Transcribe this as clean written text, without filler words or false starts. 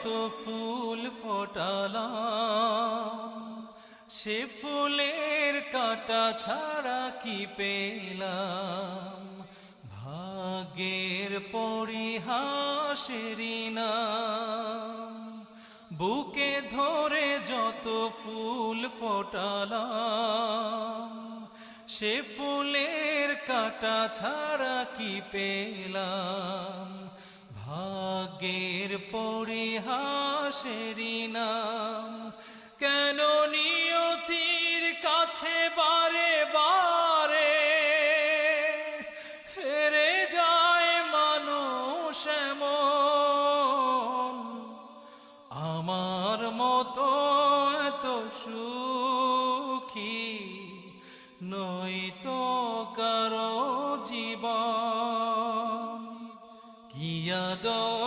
যত ফুল ফোটালাম, সে ফুলের কাঁটা ছাড়া কি পেলাম? ভাগ্যের পরিহাসেরই নাম। বুকে ধরে যত ফুল ফোটালাম, সে ফুলের কাঁটা ছাড়া কি পেলাম? ভাগ্যের পরিহাসেরই নাম। কেন নিয়তির কাছে বারে বারে হেরে যায় মানুষ এমন? আমার মতো এত সুখী নয়তো কারো জীবন। কি আদর